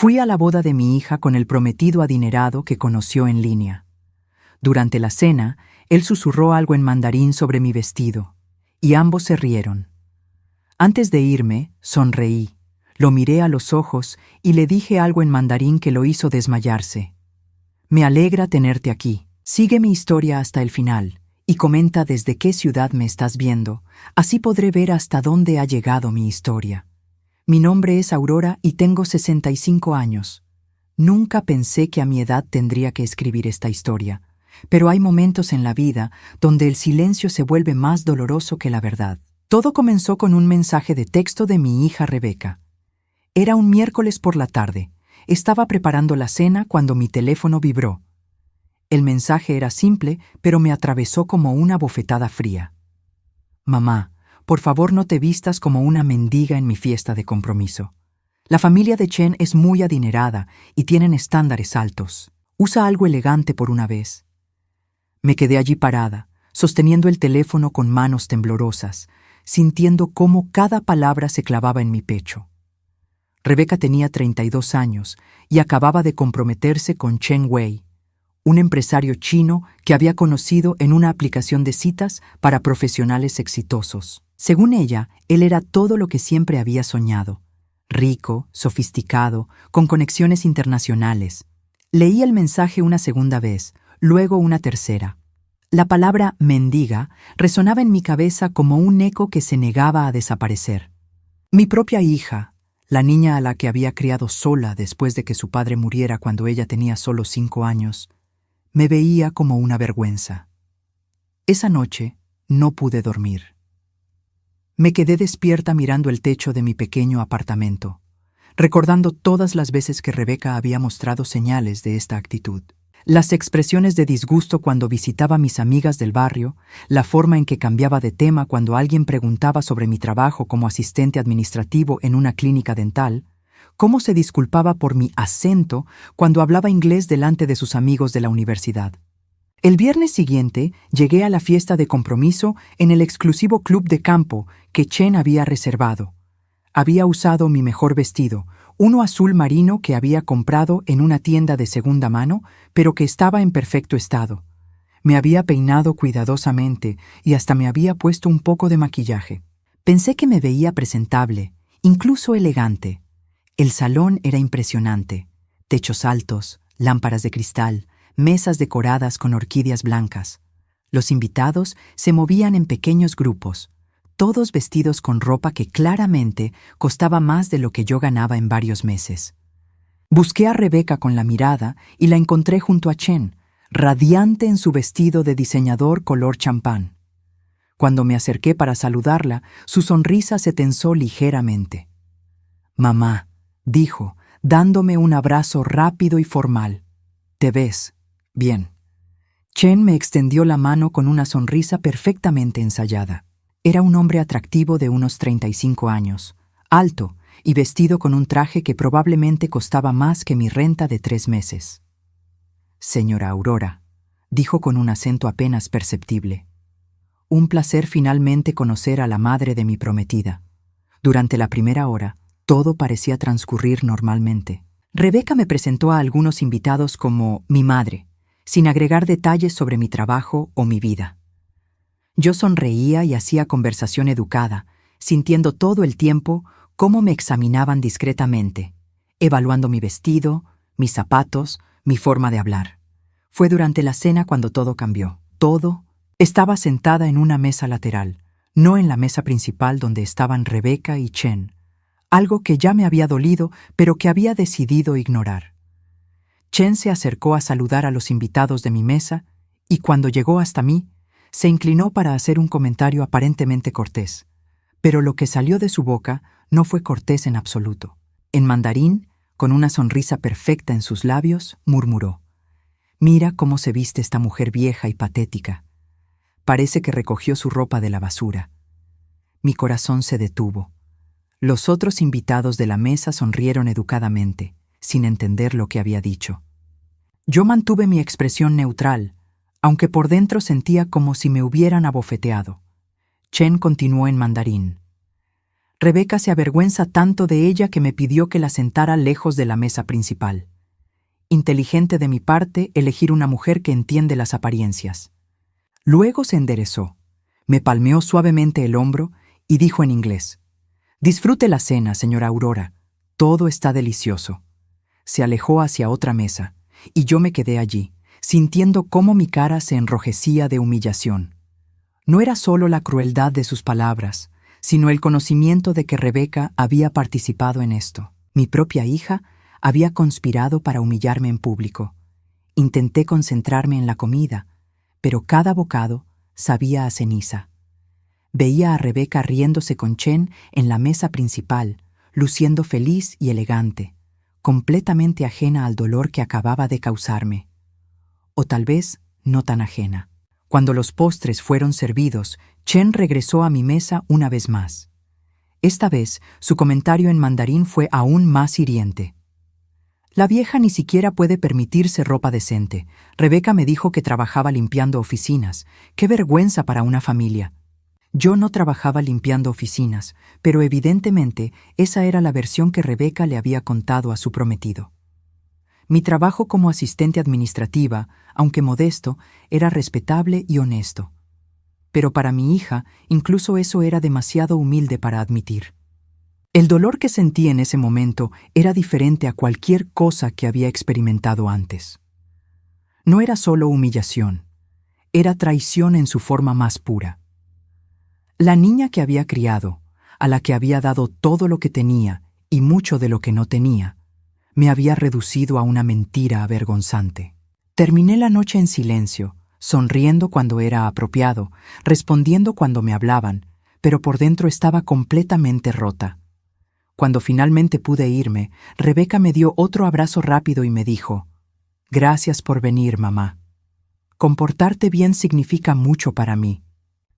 Fui a la boda de mi hija con el prometido adinerado que conoció en línea. Durante la cena, él susurró algo en mandarín sobre mi vestido, y ambos se rieron. Antes de irme, sonreí, lo miré a los ojos y le dije algo en mandarín que lo hizo desmayarse. Me alegra tenerte aquí. Sigue mi historia hasta el final y comenta desde qué ciudad me estás viendo, así podré ver hasta dónde ha llegado mi historia. Mi nombre es Aurora y tengo 65 años. Nunca pensé que a mi edad tendría que escribir esta historia, pero hay momentos en la vida donde el silencio se vuelve más doloroso que la verdad. Todo comenzó con un mensaje de texto de mi hija Rebeca. Era un miércoles por la tarde. Estaba preparando la cena cuando mi teléfono vibró. El mensaje era simple, pero me atravesó como una bofetada fría. Mamá, por favor no te vistas como una mendiga en mi fiesta de compromiso. La familia de Chen es muy adinerada y tienen estándares altos. Usa algo elegante por una vez. Me quedé allí parada, sosteniendo el teléfono con manos temblorosas, sintiendo cómo cada palabra se clavaba en mi pecho. Rebeca tenía 32 años y acababa de comprometerse con Chen Wei, un empresario chino que había conocido en una aplicación de citas para profesionales exitosos. Según ella, él era todo lo que siempre había soñado. Rico, sofisticado, con conexiones internacionales. Leí el mensaje una segunda vez, luego una tercera. La palabra mendiga resonaba en mi cabeza como un eco que se negaba a desaparecer. Mi propia hija, la niña a la que había criado sola después de que su padre muriera cuando ella tenía solo 5 años, me veía como una vergüenza. Esa noche no pude dormir. Me quedé despierta mirando el techo de mi pequeño apartamento, recordando todas las veces que Rebeca había mostrado señales de esta actitud. Las expresiones de disgusto cuando visitaba a mis amigas del barrio, la forma en que cambiaba de tema cuando alguien preguntaba sobre mi trabajo como asistente administrativo en una clínica dental, cómo se disculpaba por mi acento cuando hablaba inglés delante de sus amigos de la universidad. El viernes siguiente llegué a la fiesta de compromiso en el exclusivo club de campo que Chen había reservado. Había usado mi mejor vestido, uno azul marino que había comprado en una tienda de segunda mano, pero que estaba en perfecto estado. Me había peinado cuidadosamente y hasta me había puesto un poco de maquillaje. Pensé que me veía presentable, incluso elegante. El salón era impresionante. Techos altos, lámparas de cristal, mesas decoradas con orquídeas blancas. Los invitados se movían en pequeños grupos, todos vestidos con ropa que claramente costaba más de lo que yo ganaba en varios meses. Busqué a Rebeca con la mirada y la encontré junto a Chen, radiante en su vestido de diseñador color champán. Cuando me acerqué para saludarla, su sonrisa se tensó ligeramente. «Mamá», dijo, dándome un abrazo rápido y formal. «Te ves bien». Chen me extendió la mano con una sonrisa perfectamente ensayada. Era un hombre atractivo de unos 35 años, alto y vestido con un traje que probablemente costaba más que mi renta de 3 meses. «Señora Aurora», dijo con un acento apenas perceptible. Un placer finalmente conocer a la madre de mi prometida. Durante la primera hora, todo parecía transcurrir normalmente. Rebeca me presentó a algunos invitados como mi madre, sin agregar detalles sobre mi trabajo o mi vida. Yo sonreía y hacía conversación educada, sintiendo todo el tiempo cómo me examinaban discretamente, evaluando mi vestido, mis zapatos, mi forma de hablar. Fue durante la cena cuando todo cambió. Estaba sentada en una mesa lateral, no en la mesa principal donde estaban Rebeca y Chen, algo que ya me había dolido, pero que había decidido ignorar. Chen se acercó a saludar a los invitados de mi mesa y cuando llegó hasta mí, se inclinó para hacer un comentario aparentemente cortés, pero lo que salió de su boca no fue cortés en absoluto. En mandarín, con una sonrisa perfecta en sus labios, murmuró: «Mira cómo se viste esta mujer vieja y patética. Parece que recogió su ropa de la basura». Mi corazón se detuvo. Los otros invitados de la mesa sonrieron educadamente, sin entender lo que había dicho. Yo mantuve mi expresión neutral, aunque por dentro sentía como si me hubieran abofeteado. Chen continuó en mandarín: Rebeca se avergüenza tanto de ella que me pidió que la sentara lejos de la mesa principal. Inteligente de mi parte elegir una mujer que entiende las apariencias. Luego se enderezó, me palmeó suavemente el hombro y dijo en inglés: «Disfrute la cena, señora Aurora. Todo está delicioso». Se alejó hacia otra mesa, y yo me quedé allí, sintiendo cómo mi cara se enrojecía de humillación. No era solo la crueldad de sus palabras, sino el conocimiento de que Rebeca había participado en esto. Mi propia hija había conspirado para humillarme en público. Intenté concentrarme en la comida, pero cada bocado sabía a ceniza. Veía a Rebeca riéndose con Chen en la mesa principal, luciendo feliz y elegante, completamente ajena al dolor que acababa de causarme. O tal vez no tan ajena. Cuando los postres fueron servidos, Chen regresó a mi mesa una vez más. Esta vez, su comentario en mandarín fue aún más hiriente. «La vieja ni siquiera puede permitirse ropa decente. Rebeca me dijo que trabajaba limpiando oficinas. ¡Qué vergüenza para una familia!». Yo no trabajaba limpiando oficinas, pero evidentemente esa era la versión que Rebeca le había contado a su prometido. Mi trabajo como asistente administrativa, aunque modesto, era respetable y honesto. Pero para mi hija, incluso eso era demasiado humilde para admitir. El dolor que sentí en ese momento era diferente a cualquier cosa que había experimentado antes. No era solo humillación, era traición en su forma más pura. La niña que había criado, a la que había dado todo lo que tenía y mucho de lo que no tenía, me había reducido a una mentira avergonzante. Terminé la noche en silencio, sonriendo cuando era apropiado, respondiendo cuando me hablaban, pero por dentro estaba completamente rota. Cuando finalmente pude irme, Rebeca me dio otro abrazo rápido y me dijo: «Gracias por venir, mamá. Comportarte bien significa mucho para mí».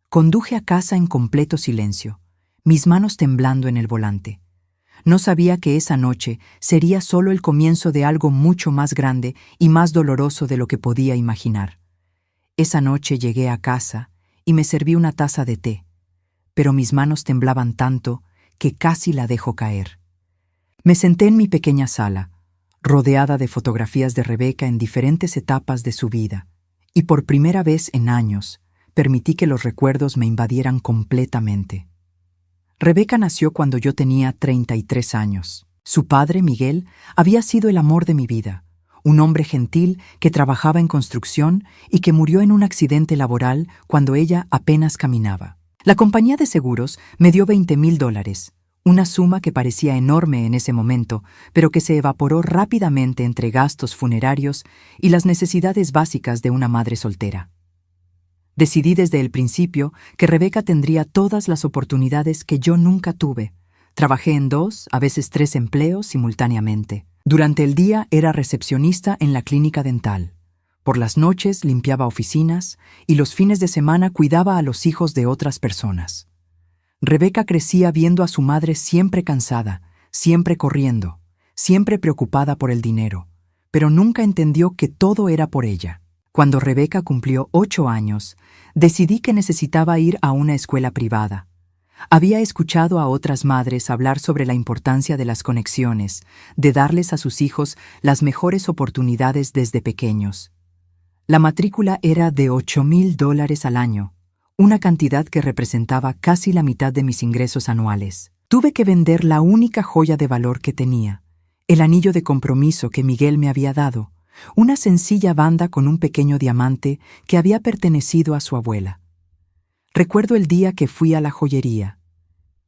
Conduje a casa en completo silencio, mis manos temblando en el volante. No sabía que esa noche sería solo el comienzo de algo mucho más grande y más doloroso de lo que podía imaginar. Esa noche llegué a casa y me serví una taza de té, pero mis manos temblaban tanto que casi la dejo caer. Me senté en mi pequeña sala, rodeada de fotografías de Rebeca en diferentes etapas de su vida, y por primera vez en años permití que los recuerdos me invadieran completamente. Rebeca nació cuando yo tenía 33 años. Su padre, Miguel, había sido el amor de mi vida, un hombre gentil que trabajaba en construcción y que murió en un accidente laboral cuando ella apenas caminaba. La compañía de seguros me dio $20,000, una suma que parecía enorme en ese momento, pero que se evaporó rápidamente entre gastos funerarios y las necesidades básicas de una madre soltera. Decidí desde el principio que Rebeca tendría todas las oportunidades que yo nunca tuve. Trabajé en 2, a veces 3 empleos simultáneamente. Durante el día era recepcionista en la clínica dental. Por las noches limpiaba oficinas y los fines de semana cuidaba a los hijos de otras personas. Rebeca crecía viendo a su madre siempre cansada, siempre corriendo, siempre preocupada por el dinero, pero nunca entendió que todo era por ella. Cuando Rebeca cumplió 8 años, decidí que necesitaba ir a una escuela privada. Había escuchado a otras madres hablar sobre la importancia de las conexiones, de darles a sus hijos las mejores oportunidades desde pequeños. La matrícula era de $8,000 al año, una cantidad que representaba casi la mitad de mis ingresos anuales. Tuve que vender la única joya de valor que tenía, el anillo de compromiso que Miguel me había dado, una sencilla banda con un pequeño diamante que había pertenecido a su abuela. Recuerdo el día que fui a la joyería.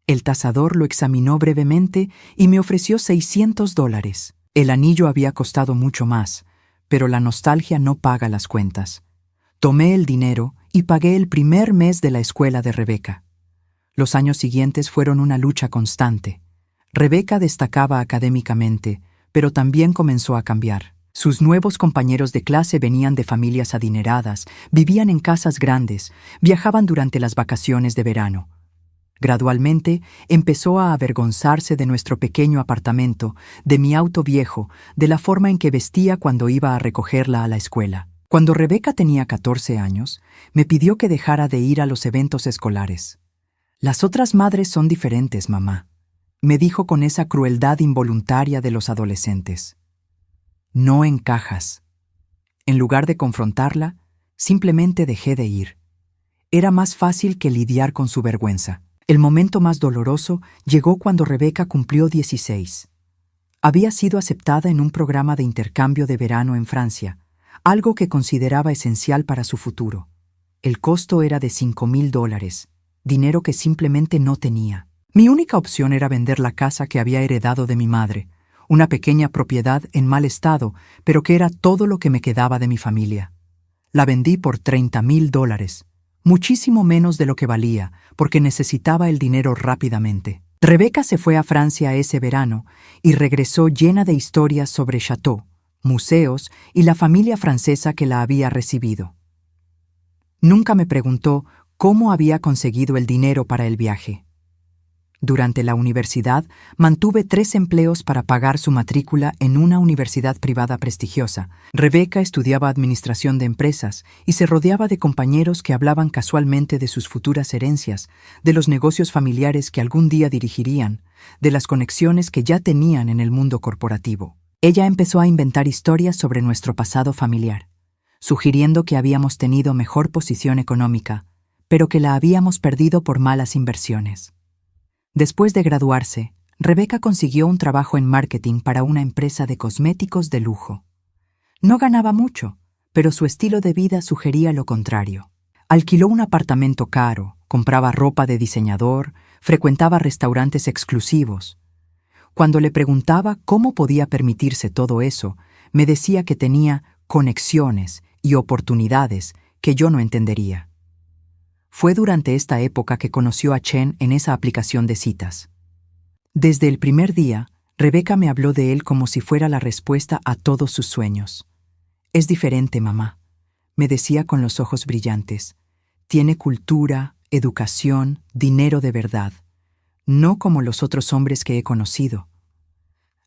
El tasador lo examinó brevemente y me ofreció $600. El anillo había costado mucho más, pero la nostalgia no paga las cuentas. Tomé el dinero y pagué el primer mes de la escuela de Rebeca. Los años siguientes fueron una lucha constante. Rebeca destacaba académicamente, pero también comenzó a cambiar. Sus nuevos compañeros de clase venían de familias adineradas, vivían en casas grandes, viajaban durante las vacaciones de verano. Gradualmente empezó a avergonzarse de nuestro pequeño apartamento, de mi auto viejo, de la forma en que vestía cuando iba a recogerla a la escuela. Cuando Rebeca tenía 14 años, me pidió que dejara de ir a los eventos escolares. Las otras madres son diferentes, mamá, me dijo con esa crueldad involuntaria de los adolescentes. No encajas. En lugar de confrontarla, simplemente dejé de ir. Era más fácil que lidiar con su vergüenza. El momento más doloroso llegó cuando Rebeca cumplió 16. Había sido aceptada en un programa de intercambio de verano en Francia, algo que consideraba esencial para su futuro. El costo era de $5,000, dinero que simplemente no tenía. Mi única opción era vender la casa que había heredado de mi madre, una pequeña propiedad en mal estado, pero que era todo lo que me quedaba de mi familia. La vendí por $30,000, muchísimo menos de lo que valía, porque necesitaba el dinero rápidamente. Rebeca se fue a Francia ese verano y regresó llena de historias sobre Chateau, museos y la familia francesa que la había recibido. Nunca me preguntó cómo había conseguido el dinero para el viaje. Durante la universidad, mantuve 3 empleos para pagar su matrícula en una universidad privada prestigiosa. Rebeca estudiaba administración de empresas y se rodeaba de compañeros que hablaban casualmente de sus futuras herencias, de los negocios familiares que algún día dirigirían, de las conexiones que ya tenían en el mundo corporativo. Ella empezó a inventar historias sobre nuestro pasado familiar, sugiriendo que habíamos tenido mejor posición económica, pero que la habíamos perdido por malas inversiones. Después de graduarse, Rebeca consiguió un trabajo en marketing para una empresa de cosméticos de lujo. No ganaba mucho, pero su estilo de vida sugería lo contrario. Alquiló un apartamento caro, compraba ropa de diseñador, frecuentaba restaurantes exclusivos. Cuando le preguntaba cómo podía permitirse todo eso, me decía que tenía conexiones y oportunidades que yo no entendería. Fue durante esta época que conoció a Chen en esa aplicación de citas. Desde el primer día, Rebeca me habló de él como si fuera la respuesta a todos sus sueños. Es diferente, mamá, me decía con los ojos brillantes. Tiene cultura, educación, dinero de verdad, no como los otros hombres que he conocido.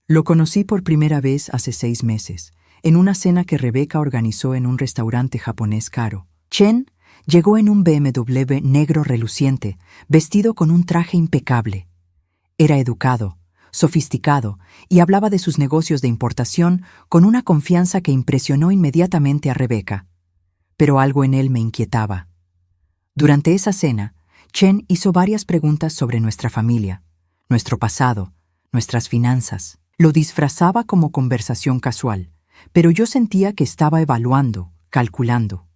Lo conocí por primera vez hace 6 meses, en una cena que Rebeca organizó en un restaurante japonés caro. Chen llegó en un BMW negro reluciente, vestido con un traje impecable. Era educado, sofisticado y hablaba de sus negocios de importación con una confianza que impresionó inmediatamente a Rebeca. Pero algo en él me inquietaba. Durante esa cena, Chen hizo varias preguntas sobre nuestra familia, nuestro pasado, nuestras finanzas. Lo disfrazaba como conversación casual, pero yo sentía que estaba evaluando, calculando.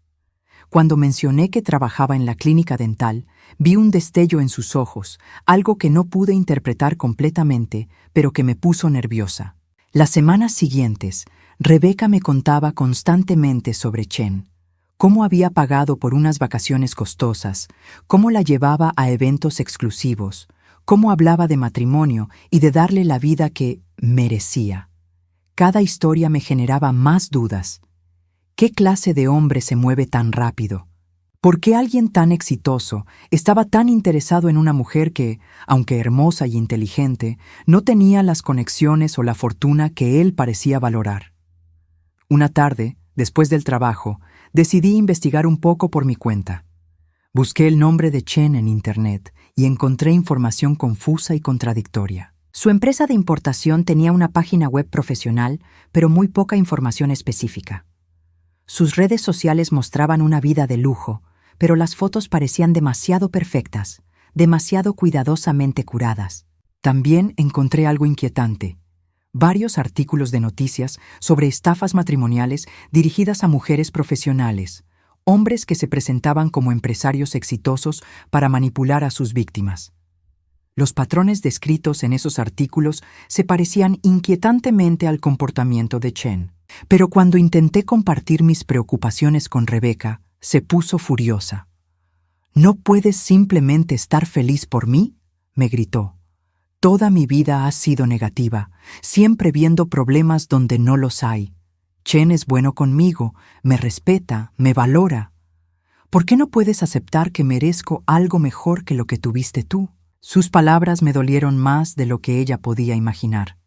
Cuando mencioné que trabajaba en la clínica dental, vi un destello en sus ojos, algo que no pude interpretar completamente, pero que me puso nerviosa. Las semanas siguientes, Rebeca me contaba constantemente sobre Chen, cómo había pagado por unas vacaciones costosas, cómo la llevaba a eventos exclusivos, cómo hablaba de matrimonio y de darle la vida que merecía. Cada historia me generaba más dudas. ¿Qué clase de hombre se mueve tan rápido? ¿Por qué alguien tan exitoso estaba tan interesado en una mujer que, aunque hermosa y inteligente, no tenía las conexiones o la fortuna que él parecía valorar? Una tarde, después del trabajo, decidí investigar un poco por mi cuenta. Busqué el nombre de Chen en Internet y encontré información confusa y contradictoria. Su empresa de importación tenía una página web profesional, pero muy poca información específica. Sus redes sociales mostraban una vida de lujo, pero las fotos parecían demasiado perfectas, demasiado cuidadosamente curadas. También encontré algo inquietante. Varios artículos de noticias sobre estafas matrimoniales dirigidas a mujeres profesionales, hombres que se presentaban como empresarios exitosos para manipular a sus víctimas. Los patrones descritos en esos artículos se parecían inquietantemente al comportamiento de Chen. Pero cuando intenté compartir mis preocupaciones con Rebeca, se puso furiosa. «¿No puedes simplemente estar feliz por mí?», me gritó. «Toda mi vida ha sido negativa, siempre viendo problemas donde no los hay. Chen es bueno conmigo, me respeta, me valora. ¿Por qué no puedes aceptar que merezco algo mejor que lo que tuviste tú?». Sus palabras me dolieron más de lo que ella podía imaginar.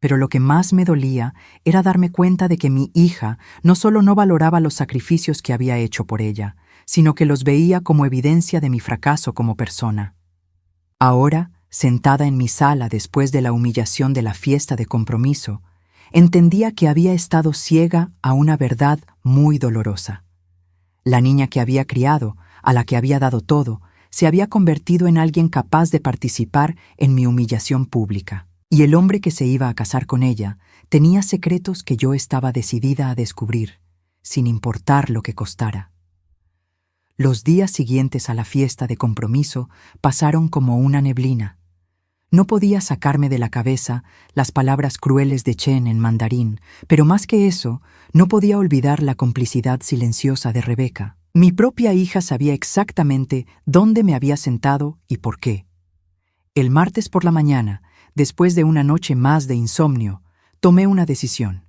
Pero lo que más me dolía era darme cuenta de que mi hija no solo no valoraba los sacrificios que había hecho por ella, sino que los veía como evidencia de mi fracaso como persona. Ahora, sentada en mi sala después de la humillación de la fiesta de compromiso, entendía que había estado ciega a una verdad muy dolorosa. La niña que había criado, a la que había dado todo, se había convertido en alguien capaz de participar en mi humillación pública. Y el hombre que se iba a casar con ella tenía secretos que yo estaba decidida a descubrir, sin importar lo que costara. Los días siguientes a la fiesta de compromiso pasaron como una neblina. No podía sacarme de la cabeza las palabras crueles de Chen en mandarín, pero más que eso, no podía olvidar la complicidad silenciosa de Rebeca. Mi propia hija sabía exactamente dónde me había sentado y por qué. El martes por la mañana, después de una noche más de insomnio, tomé una decisión.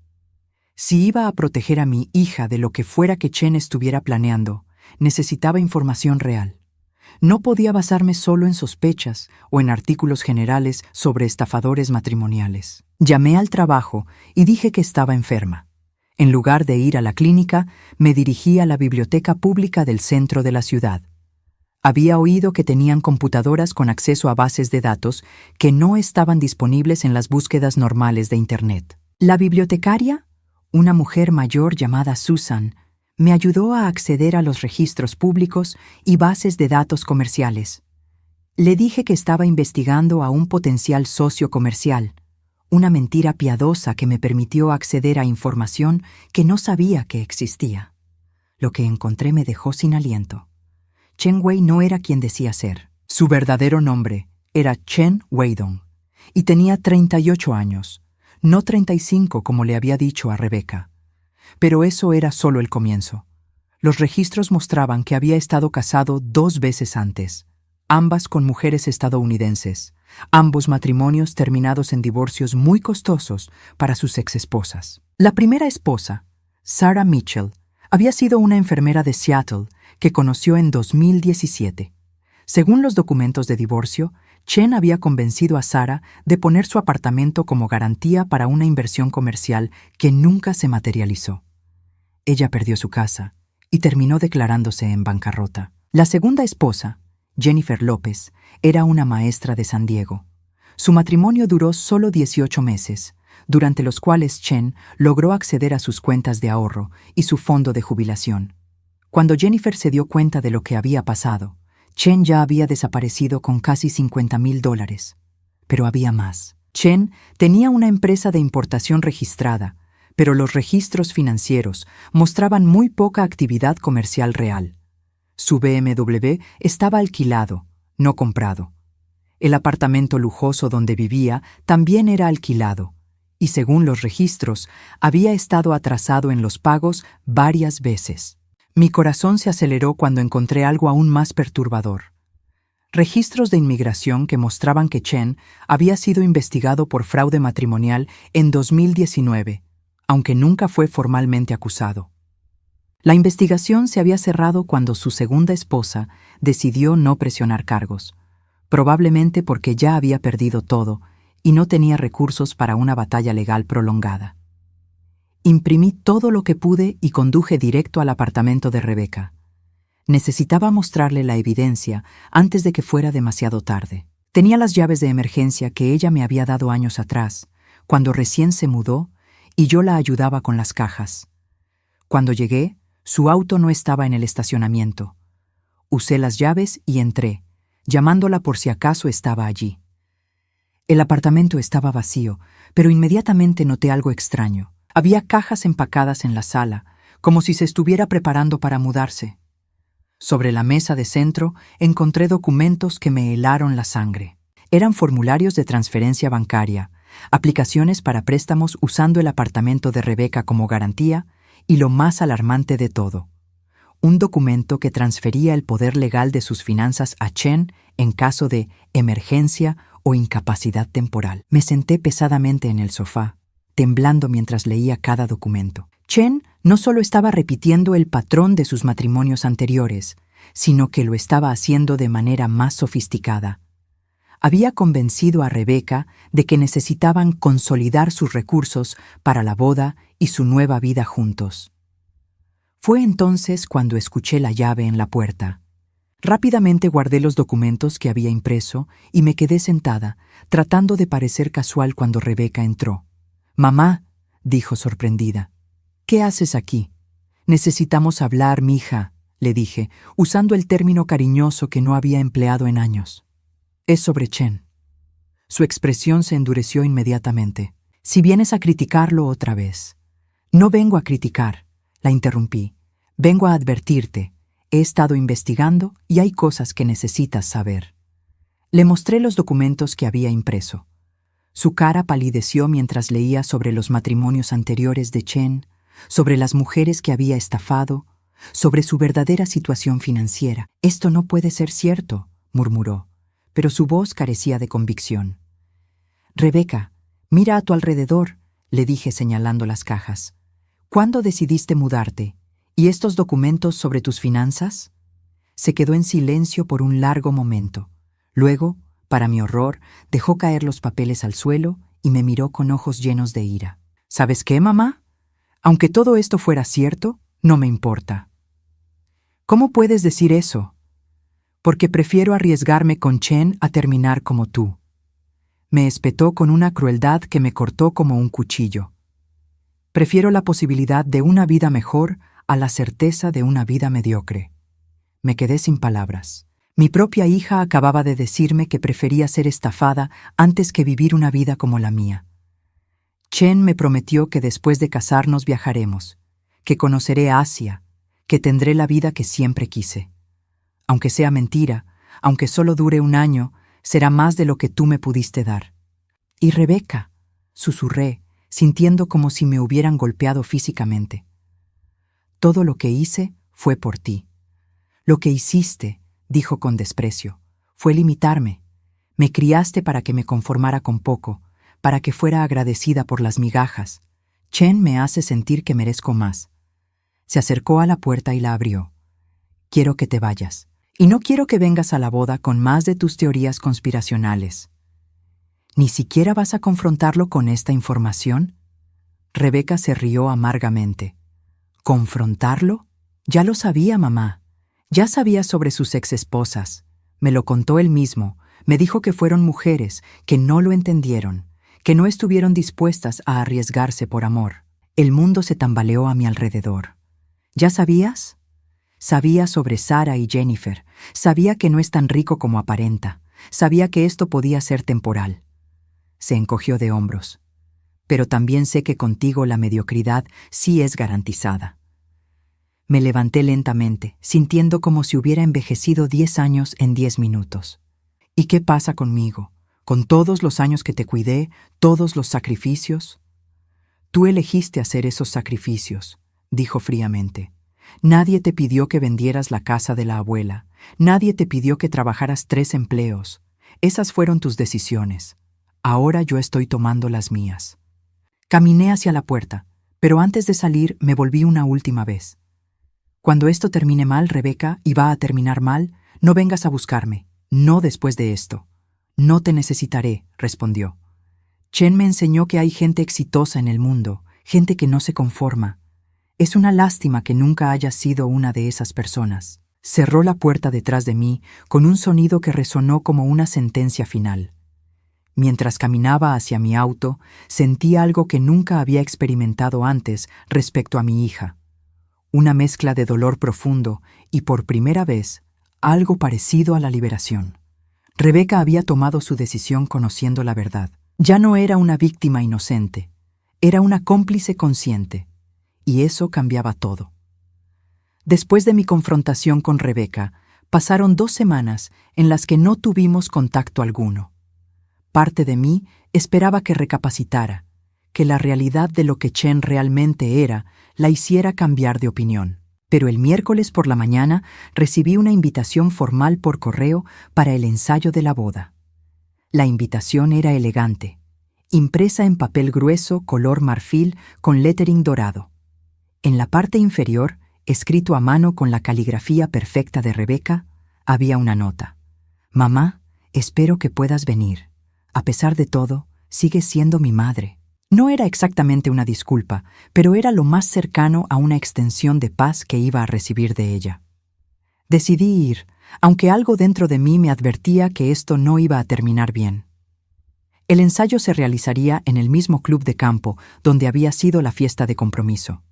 Si iba a proteger a mi hija de lo que fuera que Chen estuviera planeando, necesitaba información real. No podía basarme solo en sospechas o en artículos generales sobre estafadores matrimoniales. Llamé al trabajo y dije que estaba enferma. En lugar de ir a la clínica, me dirigí a la biblioteca pública del centro de la ciudad. Había oído que tenían computadoras con acceso a bases de datos que no estaban disponibles en las búsquedas normales de Internet. La bibliotecaria, una mujer mayor llamada Susan, me ayudó a acceder a los registros públicos y bases de datos comerciales. Le dije que estaba investigando a un potencial socio comercial, una mentira piadosa que me permitió acceder a información que no sabía que existía. Lo que encontré me dejó sin aliento. Chen Wei no era quien decía ser. Su verdadero nombre era Chen Weidong y tenía 38 años, no 35 como le había dicho a Rebeca. Pero eso era solo el comienzo. Los registros mostraban que había estado casado 2 veces antes, ambas con mujeres estadounidenses, ambos matrimonios terminados en divorcios muy costosos para sus exesposas. La primera esposa, Sarah Mitchell, había sido una enfermera de Seattle que conoció en 2017. Según los documentos de divorcio, Chen había convencido a Sarah de poner su apartamento como garantía para una inversión comercial que nunca se materializó. Ella perdió su casa y terminó declarándose en bancarrota. La segunda esposa, Jennifer López, era una maestra de San Diego. Su matrimonio duró solo 18 meses, durante los cuales Chen logró acceder a sus cuentas de ahorro y su fondo de jubilación. Cuando Jennifer se dio cuenta de lo que había pasado, Chen ya había desaparecido con casi $50,000. Pero había más. Chen tenía una empresa de importación registrada, pero los registros financieros mostraban muy poca actividad comercial real. Su BMW estaba alquilado, no comprado. El apartamento lujoso donde vivía también era alquilado, y según los registros, había estado atrasado en los pagos varias veces. Mi corazón se aceleró cuando encontré algo aún más perturbador. Registros de inmigración que mostraban que Chen había sido investigado por fraude matrimonial en 2019, aunque nunca fue formalmente acusado. La investigación se había cerrado cuando su segunda esposa decidió no presionar cargos, probablemente porque ya había perdido todo y no tenía recursos para una batalla legal prolongada. Imprimí todo lo que pude y conduje directo al apartamento de Rebeca. Necesitaba mostrarle la evidencia antes de que fuera demasiado tarde. Tenía las llaves de emergencia que ella me había dado años atrás, cuando recién se mudó, y yo la ayudaba con las cajas. Cuando llegué, su auto no estaba en el estacionamiento. Usé las llaves y entré, llamándola por si acaso estaba allí. El apartamento estaba vacío, pero inmediatamente noté algo extraño. Había cajas empacadas en la sala, como si se estuviera preparando para mudarse. Sobre la mesa de centro encontré documentos que me helaron la sangre. Eran formularios de transferencia bancaria, aplicaciones para préstamos usando el apartamento de Rebeca como garantía y lo más alarmante de todo, un documento que transfería el poder legal de sus finanzas a Chen en caso de emergencia o incapacidad temporal. Me senté pesadamente en el sofá, temblando mientras leía cada documento. Chen no solo estaba repitiendo el patrón de sus matrimonios anteriores, sino que lo estaba haciendo de manera más sofisticada. Había convencido a Rebeca de que necesitaban consolidar sus recursos para la boda y su nueva vida juntos. Fue entonces cuando escuché la llave en la puerta. Rápidamente guardé los documentos que había impreso y me quedé sentada, tratando de parecer casual cuando Rebeca entró. «Mamá», dijo sorprendida, «¿qué haces aquí?» «Necesitamos hablar, mija», le dije, usando el término cariñoso que no había empleado en años. «Es sobre Chen». Su expresión se endureció inmediatamente. «Si vienes a criticarlo otra vez». «No vengo a criticar», la interrumpí. «Vengo a advertirte. He estado investigando y hay cosas que necesitas saber». Le mostré los documentos que había impreso. Su cara palideció mientras leía sobre los matrimonios anteriores de Chen, sobre las mujeres que había estafado, sobre su verdadera situación financiera. «Esto no puede ser cierto», murmuró, pero su voz carecía de convicción. «Rebeca, mira a tu alrededor», le dije señalando las cajas. «¿Cuándo decidiste mudarte? ¿Y estos documentos sobre tus finanzas?» Se quedó en silencio por un largo momento. Luego, para mi horror, dejó caer los papeles al suelo y me miró con ojos llenos de ira. «¿Sabes qué, mamá? Aunque todo esto fuera cierto, no me importa». «¿Cómo puedes decir eso?» «Porque prefiero arriesgarme con Chen a terminar como tú». Me espetó con una crueldad que me cortó como un cuchillo. «Prefiero la posibilidad de una vida mejor a la certeza de una vida mediocre». Me quedé sin palabras. Mi propia hija acababa de decirme que prefería ser estafada antes que vivir una vida como la mía. Chen me prometió que después de casarnos viajaremos, que conoceré Asia, que tendré la vida que siempre quise. Aunque sea mentira, aunque solo dure un año, será más de lo que tú me pudiste dar. «Y Rebeca», susurré, sintiendo como si me hubieran golpeado físicamente. «Todo lo que hice fue por ti». «Lo que hiciste», dijo con desprecio, «fue limitarme. Me criaste para que me conformara con poco, para que fuera agradecida por las migajas. Chen me hace sentir que merezco más». Se acercó a la puerta y la abrió. «Quiero que te vayas. Y no quiero que vengas a la boda con más de tus teorías conspiracionales». «¿Ni siquiera vas a confrontarlo con esta información?» Rebeca se rió amargamente. «¿Confrontarlo? Ya lo sabía, mamá. Ya sabía sobre sus exesposas. Me lo contó él mismo. Me dijo que fueron mujeres, que no lo entendieron, que no estuvieron dispuestas a arriesgarse por amor. El mundo se tambaleó a mi alrededor. ¿Ya sabías?» Sabía sobre Sara y Jennifer. Sabía que no es tan rico como aparenta. Sabía que esto podía ser temporal. Se encogió de hombros. «Pero también sé que contigo la mediocridad sí es garantizada». Me levanté lentamente, sintiendo como si hubiera envejecido 10 años en 10 minutos. «¿Y qué pasa conmigo? ¿Con todos los años que te cuidé, todos los sacrificios?» «Tú elegiste hacer esos sacrificios», dijo fríamente. «Nadie te pidió que vendieras la casa de la abuela. Nadie te pidió que trabajaras 3 empleos. Esas fueron tus decisiones. Ahora yo estoy tomando las mías». Caminé hacia la puerta, pero antes de salir me volví una última vez. «Cuando esto termine mal, Rebeca, y va a terminar mal, no vengas a buscarme. No después de esto». «No te necesitaré», respondió. «Chen me enseñó que hay gente exitosa en el mundo, gente que no se conforma. Es una lástima que nunca hayas sido una de esas personas». Cerró la puerta detrás de mí con un sonido que resonó como una sentencia final. Mientras caminaba hacia mi auto, sentí algo que nunca había experimentado antes respecto a mi hija. Una mezcla de dolor profundo y, por primera vez, algo parecido a la liberación. Rebeca había tomado su decisión conociendo la verdad. Ya no era una víctima inocente, era una cómplice consciente, y eso cambiaba todo. Después de mi confrontación con Rebeca, pasaron 2 semanas en las que no tuvimos contacto alguno. Parte de mí esperaba que recapacitara, que la realidad de lo que Chen realmente era la hiciera cambiar de opinión. Pero el miércoles por la mañana recibí una invitación formal por correo para el ensayo de la boda. La invitación era elegante, impresa en papel grueso color marfil con lettering dorado. En la parte inferior, escrito a mano con la caligrafía perfecta de Rebeca, había una nota. «Mamá, espero que puedas venir. A pesar de todo, sigues siendo mi madre». No era exactamente una disculpa, pero era lo más cercano a una extensión de paz que iba a recibir de ella. Decidí ir, aunque algo dentro de mí me advertía que esto no iba a terminar bien. El ensayo se realizaría en el mismo club de campo donde había sido la fiesta de compromiso.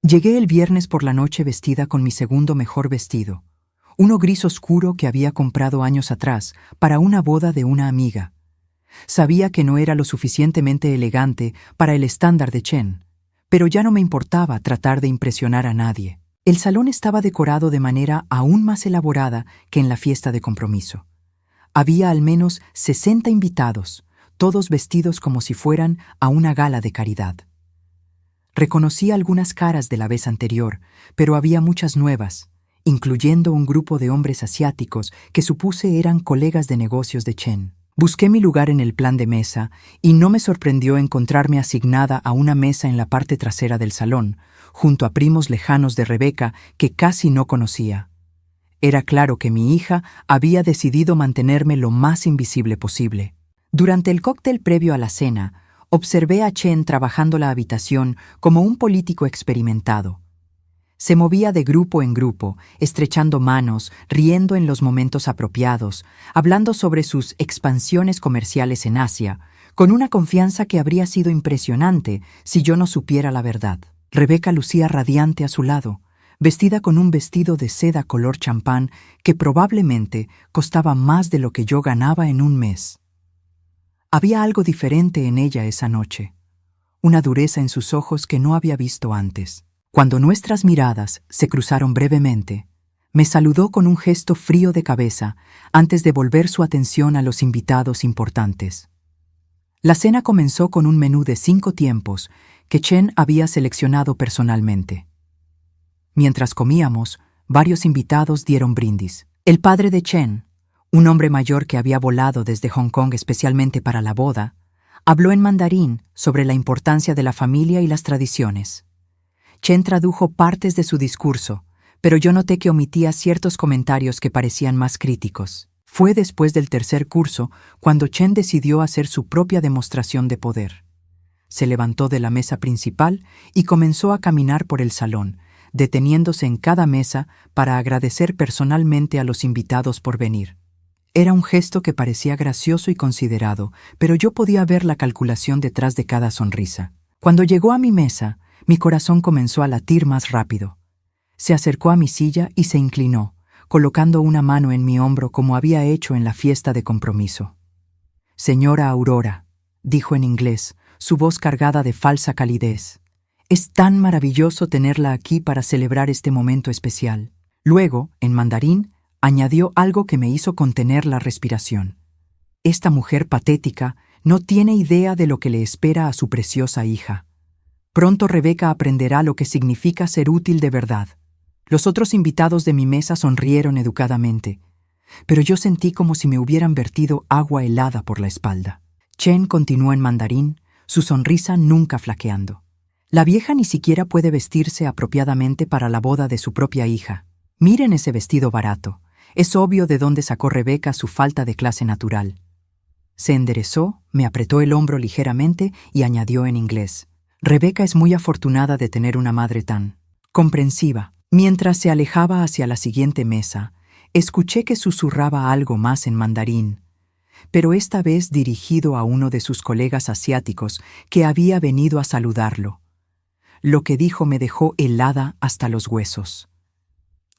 Llegué el viernes por la noche vestida con mi segundo mejor vestido, uno gris oscuro que había comprado años atrás para una boda de una amiga. Sabía que no era lo suficientemente elegante para el estándar de Chen, pero ya no me importaba tratar de impresionar a nadie. El salón estaba decorado de manera aún más elaborada que en la fiesta de compromiso. Había al menos 60 invitados, todos vestidos como si fueran a una gala de caridad. Reconocí algunas caras de la vez anterior, pero había muchas nuevas, incluyendo un grupo de hombres asiáticos que supuse eran colegas de negocios de Chen. Busqué mi lugar en el plan de mesa y no me sorprendió encontrarme asignada a una mesa en la parte trasera del salón, junto a primos lejanos de Rebeca que casi no conocía. Era claro que mi hija había decidido mantenerme lo más invisible posible. Durante el cóctel previo a la cena, observé a Chen trabajando la habitación como un político experimentado. Se movía de grupo en grupo, estrechando manos, riendo en los momentos apropiados, hablando sobre sus expansiones comerciales en Asia, con una confianza que habría sido impresionante si yo no supiera la verdad. Rebeca lucía radiante a su lado, vestida con un vestido de seda color champán que probablemente costaba más de lo que yo ganaba en un mes. Había algo diferente en ella esa noche, una dureza en sus ojos que no había visto antes. Cuando nuestras miradas se cruzaron brevemente, me saludó con un gesto frío de cabeza antes de volver su atención a los invitados importantes. La cena comenzó con un menú de 5 tiempos que Chen había seleccionado personalmente. Mientras comíamos, varios invitados dieron brindis. El padre de Chen, un hombre mayor que había volado desde Hong Kong especialmente para la boda, habló en mandarín sobre la importancia de la familia y las tradiciones. Chen tradujo partes de su discurso, pero yo noté que omitía ciertos comentarios que parecían más críticos. Fue después del tercer curso cuando Chen decidió hacer su propia demostración de poder. Se levantó de la mesa principal y comenzó a caminar por el salón, deteniéndose en cada mesa para agradecer personalmente a los invitados por venir. Era un gesto que parecía gracioso y considerado, pero yo podía ver la calculación detrás de cada sonrisa. Cuando llegó a mi mesa, mi corazón comenzó a latir más rápido. Se acercó a mi silla y se inclinó, colocando una mano en mi hombro como había hecho en la fiesta de compromiso. «Señora Aurora», dijo en inglés, su voz cargada de falsa calidez. «Es tan maravilloso tenerla aquí para celebrar este momento especial». Luego, en mandarín, añadió algo que me hizo contener la respiración. «Esta mujer patética no tiene idea de lo que le espera a su preciosa hija. Pronto Rebeca aprenderá lo que significa ser útil de verdad». Los otros invitados de mi mesa sonrieron educadamente, pero yo sentí como si me hubieran vertido agua helada por la espalda. Chen continuó en mandarín, su sonrisa nunca flaqueando. «La vieja ni siquiera puede vestirse apropiadamente para la boda de su propia hija. Miren ese vestido barato. Es obvio de dónde sacó Rebeca su falta de clase natural». Se enderezó, me apretó el hombro ligeramente y añadió en inglés: «Rebeca es muy afortunada de tener una madre tan comprensiva». Mientras se alejaba hacia la siguiente mesa, escuché que susurraba algo más en mandarín, pero esta vez dirigido a uno de sus colegas asiáticos que había venido a saludarlo. Lo que dijo me dejó helada hasta los huesos.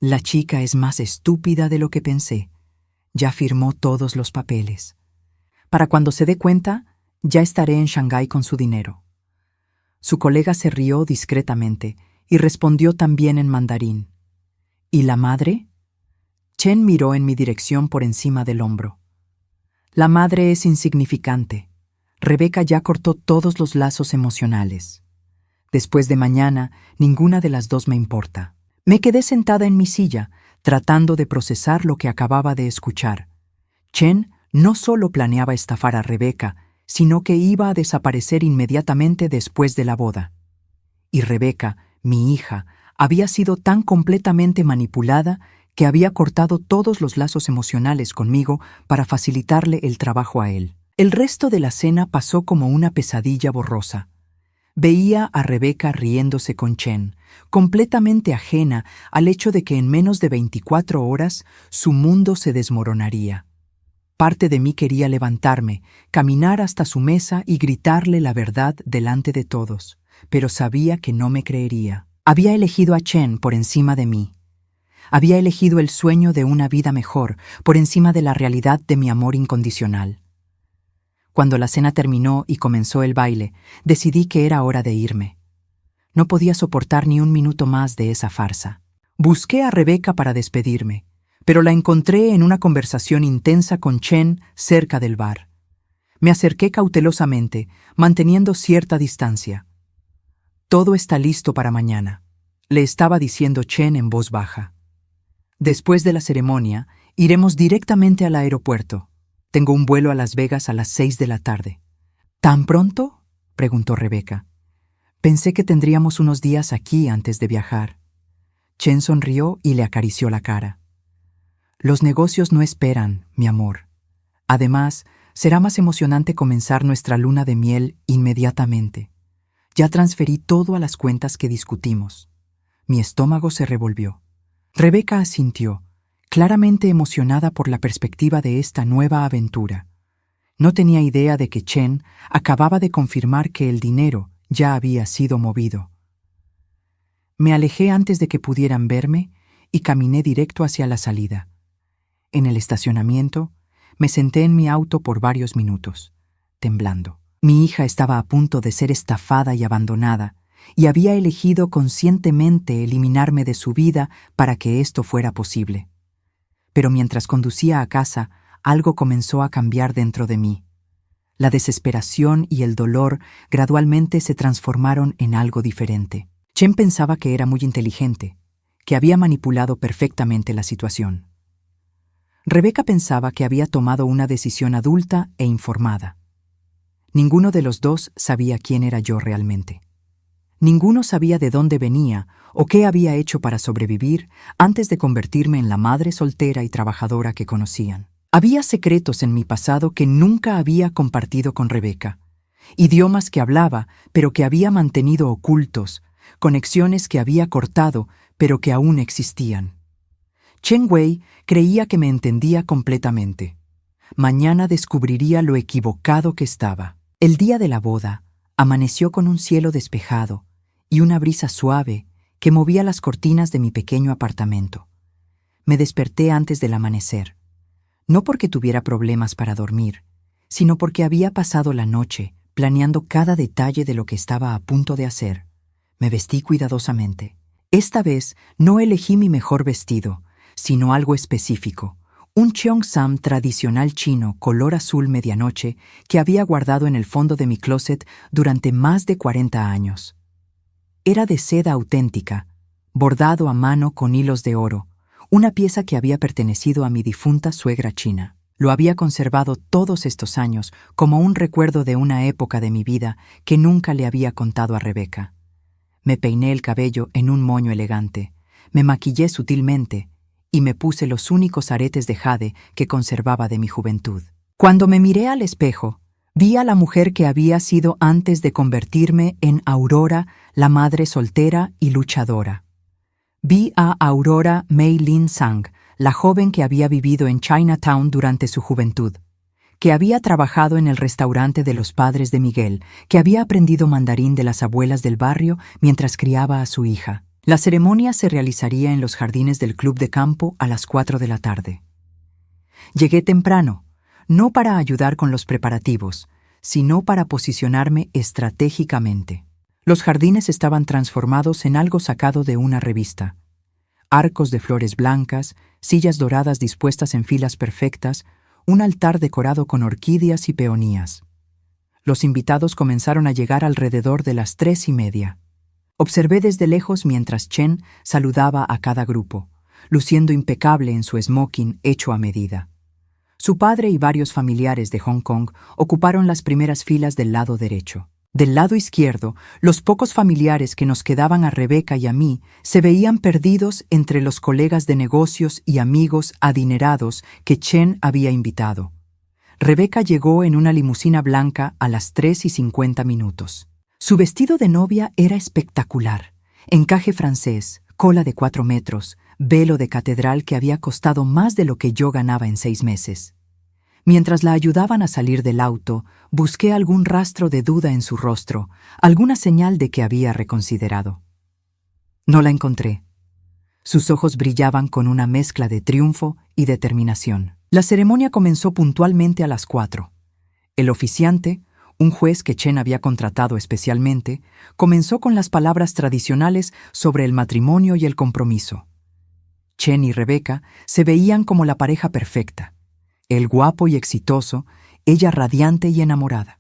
«La chica es más estúpida de lo que pensé. Ya firmó todos los papeles. Para cuando se dé cuenta, ya estaré en Shanghái con su dinero». Su colega se rió discretamente y respondió también en mandarín: «¿Y la madre?». Chen miró en mi dirección por encima del hombro. «La madre es insignificante. Rebeca ya cortó todos los lazos emocionales. Después de mañana, ninguna de las dos me importa». Me quedé sentada en mi silla, tratando de procesar lo que acababa de escuchar. Chen no solo planeaba estafar a Rebeca, sino que iba a desaparecer inmediatamente después de la boda. Y Rebeca, mi hija, había sido tan completamente manipulada que había cortado todos los lazos emocionales conmigo para facilitarle el trabajo a él. El resto de la cena pasó como una pesadilla borrosa. Veía a Rebeca riéndose con Chen, completamente ajena al hecho de que en menos de 24 horas su mundo se desmoronaría. Parte de mí quería levantarme, caminar hasta su mesa y gritarle la verdad delante de todos, pero sabía que no me creería. Había elegido a Chen por encima de mí. Había elegido el sueño de una vida mejor por encima de la realidad de mi amor incondicional. Cuando la cena terminó y comenzó el baile, decidí que era hora de irme. No podía soportar ni un minuto más de esa farsa. Busqué a Rebeca para despedirme, pero la encontré en una conversación intensa con Chen cerca del bar. Me acerqué cautelosamente, manteniendo cierta distancia. «Todo está listo para mañana», le estaba diciendo Chen en voz baja. «Después de la ceremonia, iremos directamente al aeropuerto. Tengo un vuelo a Las Vegas a las 6 de la tarde». «¿Tan pronto?», preguntó Rebeca. «Pensé que tendríamos unos días aquí antes de viajar». Chen sonrió y le acarició la cara. «Los negocios no esperan, mi amor. Además, será más emocionante comenzar nuestra luna de miel inmediatamente. Ya transferí todo a las cuentas que discutimos». Mi estómago se revolvió. Rebeca asintió, claramente emocionada por la perspectiva de esta nueva aventura. No tenía idea de que Chen acababa de confirmar que el dinero ya había sido movido. Me alejé antes de que pudieran verme y caminé directo hacia la salida. En el estacionamiento, me senté en mi auto por varios minutos, temblando. Mi hija estaba a punto de ser estafada y abandonada, y había elegido conscientemente eliminarme de su vida para que esto fuera posible. Pero mientras conducía a casa, algo comenzó a cambiar dentro de mí. La desesperación y el dolor gradualmente se transformaron en algo diferente. Chen pensaba que era muy inteligente, que había manipulado perfectamente la situación. Rebeca pensaba que había tomado una decisión adulta e informada. Ninguno de los dos sabía quién era yo realmente. Ninguno sabía de dónde venía o qué había hecho para sobrevivir antes de convertirme en la madre soltera y trabajadora que conocían. Había secretos en mi pasado que nunca había compartido con Rebeca, idiomas que hablaba pero que había mantenido ocultos, conexiones que había cortado pero que aún existían. Chen Wei creía que me entendía completamente. Mañana descubriría lo equivocado que estaba. El día de la boda amaneció con un cielo despejado y una brisa suave que movía las cortinas de mi pequeño apartamento. Me desperté antes del amanecer, no porque tuviera problemas para dormir, sino porque había pasado la noche planeando cada detalle de lo que estaba a punto de hacer. Me vestí cuidadosamente. Esta vez no elegí mi mejor vestido, sino algo específico, un cheongsam tradicional chino color azul medianoche que había guardado en el fondo de mi closet durante más de 40 años. Era de seda auténtica, bordado a mano con hilos de oro, una pieza que había pertenecido a mi difunta suegra china. Lo había conservado todos estos años como un recuerdo de una época de mi vida que nunca le había contado a Rebeca. Me peiné el cabello en un moño elegante, me maquillé sutilmente y me puse los únicos aretes de jade que conservaba de mi juventud. Cuando me miré al espejo, vi a la mujer que había sido antes de convertirme en Aurora, la madre soltera y luchadora. Vi a Aurora Mei Lin Sang, la joven que había vivido en Chinatown durante su juventud, que había trabajado en el restaurante de los padres de Miguel, que había aprendido mandarín de las abuelas del barrio mientras criaba a su hija. La ceremonia se realizaría en los jardines del club de campo a las 4 de la tarde. Llegué temprano, no para ayudar con los preparativos, sino para posicionarme estratégicamente. Los jardines estaban transformados en algo sacado de una revista. Arcos de flores blancas, sillas doradas dispuestas en filas perfectas, un altar decorado con orquídeas y peonías. Los invitados comenzaron a llegar alrededor de las 3:30. Observé desde lejos mientras Chen saludaba a cada grupo, luciendo impecable en su smoking hecho a medida. Su padre y varios familiares de Hong Kong ocuparon las primeras filas del lado derecho. Del lado izquierdo, los pocos familiares que nos quedaban a Rebeca y a mí se veían perdidos entre los colegas de negocios y amigos adinerados que Chen había invitado. Rebeca llegó en una limusina blanca a las 3:50. Su vestido de novia era espectacular. Encaje francés, cola de 4 metros, velo de catedral que había costado más de lo que yo ganaba en 6 meses. Mientras la ayudaban a salir del auto, busqué algún rastro de duda en su rostro, alguna señal de que había reconsiderado. No la encontré. Sus ojos brillaban con una mezcla de triunfo y determinación. La ceremonia comenzó puntualmente a las 4. El oficiante, un juez que Chen había contratado especialmente, comenzó con las palabras tradicionales sobre el matrimonio y el compromiso. Chen y Rebecca se veían como la pareja perfecta. Él guapo y exitoso, ella radiante y enamorada.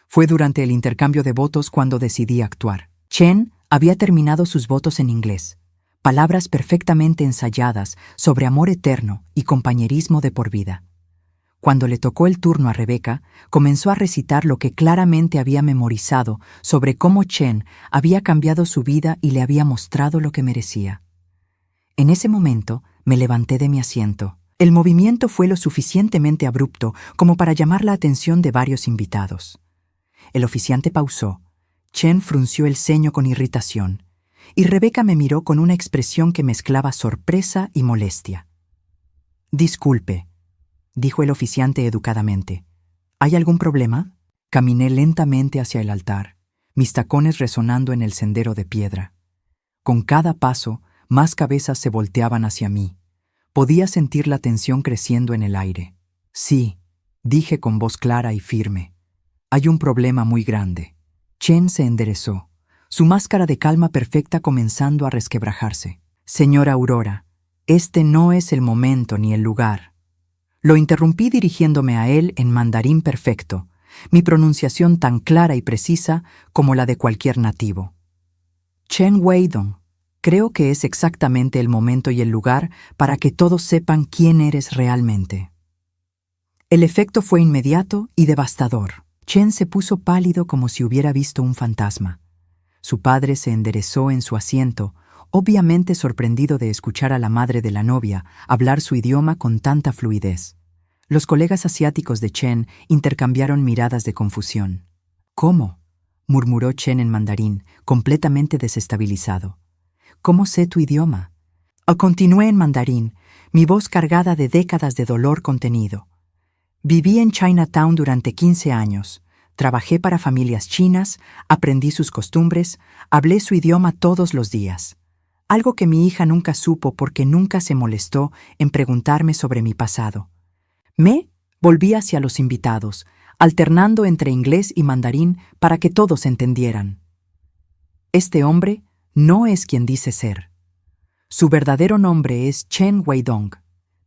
Fue durante el intercambio de votos cuando decidí actuar. Chen había terminado sus votos en inglés, palabras perfectamente ensayadas sobre amor eterno y compañerismo de por vida. Cuando le tocó el turno a Rebecca, comenzó a recitar lo que claramente había memorizado sobre cómo Chen había cambiado su vida y le había mostrado lo que merecía. En ese momento me levanté de mi asiento. El movimiento fue lo suficientemente abrupto como para llamar la atención de varios invitados. El oficiante pausó. Chen frunció el ceño con irritación, y Rebecca me miró con una expresión que mezclaba sorpresa y molestia. «Disculpe», dijo el oficiante educadamente. «¿Hay algún problema?» Caminé lentamente hacia el altar, mis tacones resonando en el sendero de piedra. Con cada paso, más cabezas se volteaban hacia mí. Podía sentir la tensión creciendo en el aire. «Sí», dije con voz clara y firme. «Hay un problema muy grande». Chen se enderezó, su máscara de calma perfecta comenzando a resquebrajarse. «Señora Aurora, este no es el momento ni el lugar». Lo interrumpí dirigiéndome a él en mandarín perfecto, mi pronunciación tan clara y precisa como la de cualquier nativo. «Chen Weidong, creo que es exactamente el momento y el lugar para que todos sepan quién eres realmente». El efecto fue inmediato y devastador. Chen se puso pálido como si hubiera visto un fantasma. Su padre se enderezó en su asiento, obviamente sorprendido de escuchar a la madre de la novia hablar su idioma con tanta fluidez. Los colegas asiáticos de Chen intercambiaron miradas de confusión. «¿Cómo?», murmuró Chen en mandarín, completamente desestabilizado. «¿Cómo sé tu idioma?». Continué en mandarín, mi voz cargada de décadas de dolor contenido. «Viví en Chinatown durante 15 años. Trabajé para familias chinas, aprendí sus costumbres, hablé su idioma todos los días. Algo que mi hija nunca supo porque nunca se molestó en preguntarme sobre mi pasado». Volví hacia los invitados, alternando entre inglés y mandarín para que todos entendieran. «Este hombre no es quien dice ser. Su verdadero nombre es Chen Weidong.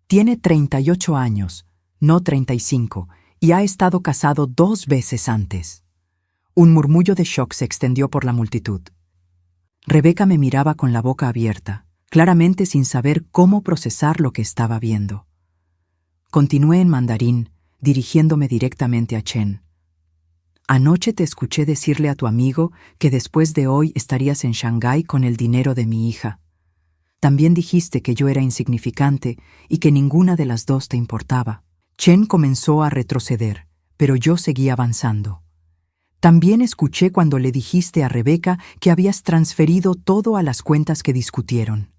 Tiene 38 años, no 35, y ha estado casado 2 veces antes». Un murmullo de shock se extendió por la multitud. Rebecca me miraba con la boca abierta, claramente sin saber cómo procesar lo que estaba viendo. Continué en mandarín, dirigiéndome directamente a Chen. «Anoche te escuché decirle a tu amigo que después de hoy estarías en Shanghái con el dinero de mi hija. También dijiste que yo era insignificante y que ninguna de las dos te importaba». Chen comenzó a retroceder, pero yo seguí avanzando. «También escuché cuando le dijiste a Rebecca que habías transferido todo a las cuentas que discutieron».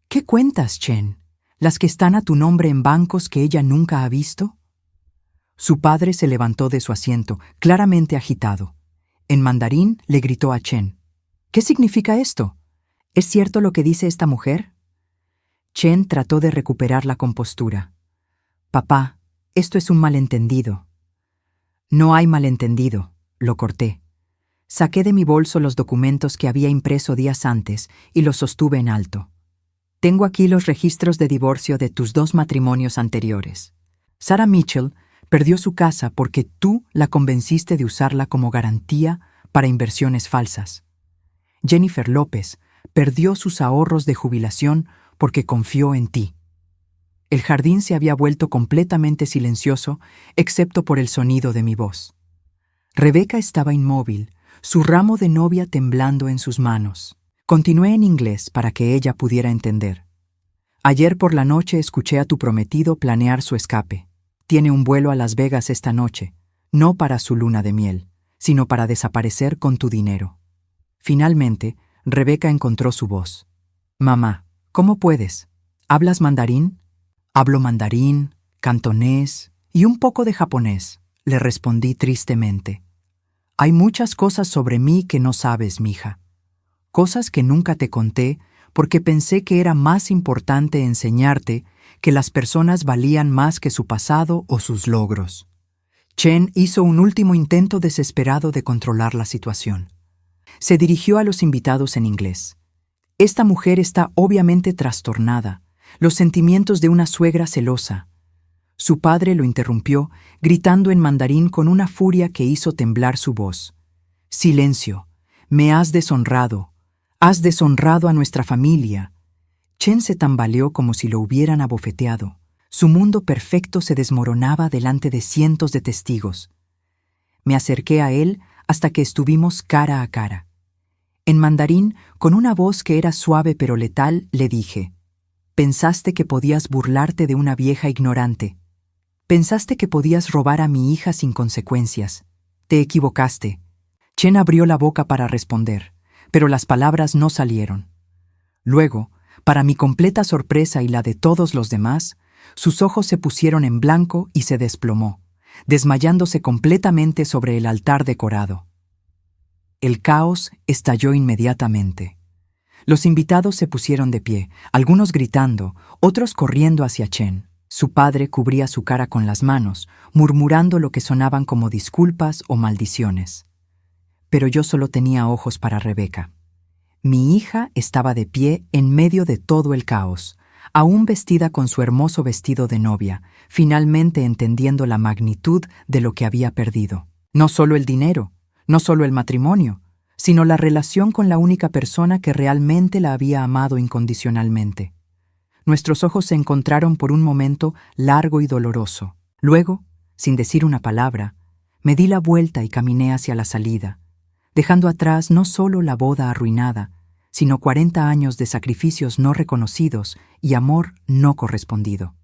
«¿Qué cuentas, Chen? ¿Las que están a tu nombre en bancos que ella nunca ha visto?» Su padre se levantó de su asiento, claramente agitado. En mandarín le gritó a Chen: «¿Qué significa esto? ¿Es cierto lo que dice esta mujer?». Chen trató de recuperar la compostura. «Papá, esto es un malentendido». «No hay malentendido», lo corté. Saqué de mi bolso los documentos que había impreso días antes y los sostuve en alto. «Tengo aquí los registros de divorcio de tus 2 matrimonios anteriores. Sarah Mitchell perdió su casa porque tú la convenciste de usarla como garantía para inversiones falsas. Jennifer López perdió sus ahorros de jubilación porque confió en ti». El jardín se había vuelto completamente silencioso, excepto por el sonido de mi voz. Rebecca estaba inmóvil, su ramo de novia temblando en sus manos. Continué en inglés para que ella pudiera entender. «Ayer por la noche escuché a tu prometido planear su escape. Tiene un vuelo a Las Vegas esta noche, no para su luna de miel, sino para desaparecer con tu dinero. Finalmente, Rebeca encontró su voz. Mamá, ¿cómo puedes? ¿Hablas mandarín? Hablo mandarín, cantonés y un poco de japonés, le respondí tristemente. Hay muchas cosas sobre mí que no sabes, mija. Cosas que nunca te conté porque pensé que era más importante enseñarte que las personas valían más que su pasado o sus logros. Chen hizo un último intento desesperado de controlar la situación. Se dirigió a los invitados en inglés. Esta mujer está obviamente trastornada, los sentimientos de una suegra celosa. Su padre lo interrumpió, gritando en mandarín con una furia que hizo temblar su voz. Silencio, me has deshonrado a nuestra familia. Chen se tambaleó como si lo hubieran abofeteado. Su mundo perfecto se desmoronaba delante de cientos de testigos. Me acerqué a él hasta que estuvimos cara a cara. En mandarín, con una voz que era suave pero letal, le dije: «Pensaste que podías burlarte de una vieja ignorante. Pensaste que podías robar a mi hija sin consecuencias. Te equivocaste». Chen abrió la boca para responder, pero las palabras no salieron. Luego, para mi completa sorpresa y la de todos los demás, sus ojos se pusieron en blanco y se desplomó, desmayándose completamente sobre el altar decorado. El caos estalló inmediatamente. Los invitados se pusieron de pie, algunos gritando, otros corriendo hacia Chen. Su padre cubría su cara con las manos, murmurando lo que sonaban como disculpas o maldiciones. Pero yo solo tenía ojos para Rebeca. Mi hija estaba de pie en medio de todo el caos, aún vestida con su hermoso vestido de novia, finalmente entendiendo la magnitud de lo que había perdido. No solo el dinero, no solo el matrimonio, sino la relación con la única persona que realmente la había amado incondicionalmente. Nuestros ojos se encontraron por un momento largo y doloroso. Luego, sin decir una palabra, me di la vuelta y caminé hacia la salida, dejando atrás no solo la boda arruinada, sino 40 años de sacrificios no reconocidos y amor no correspondido.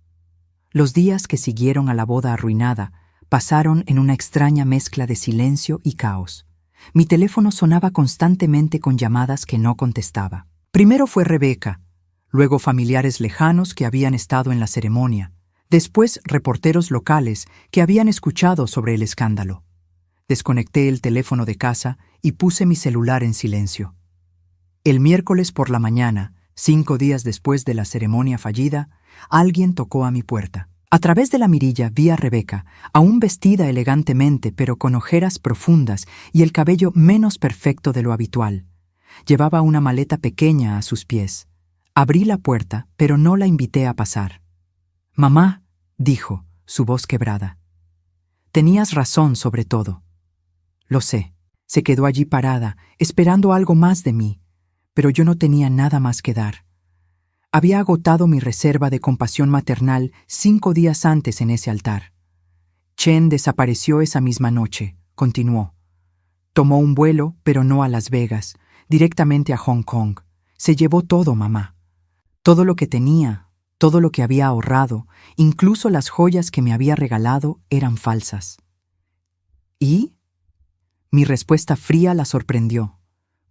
Los días que siguieron a la boda arruinada pasaron en una extraña mezcla de silencio y caos. Mi teléfono sonaba constantemente con llamadas que no contestaba. Primero fue Rebeca, luego familiares lejanos que habían estado en la ceremonia, después reporteros locales que habían escuchado sobre el escándalo. Desconecté el teléfono de casa y puse mi celular en silencio. El miércoles por la mañana, 5 días después de la ceremonia fallida, alguien tocó a mi puerta. A través de la mirilla vi a Rebeca, aún vestida elegantemente pero con ojeras profundas y el cabello menos perfecto de lo habitual. Llevaba una maleta pequeña a sus pies. Abrí la puerta, pero no la invité a pasar. «Mamá», dijo, su voz quebrada. «Tenías razón sobre todo». Lo sé. Se quedó allí parada, esperando algo más de mí, pero yo no tenía nada más que dar. Había agotado mi reserva de compasión maternal 5 días antes en ese altar. Chen desapareció esa misma noche, continuó. Tomó un vuelo, pero no a Las Vegas, directamente a Hong Kong. Se llevó todo, mamá. Todo lo que tenía, todo lo que había ahorrado, incluso las joyas que me había regalado, eran falsas. ¿Y? Mi respuesta fría la sorprendió.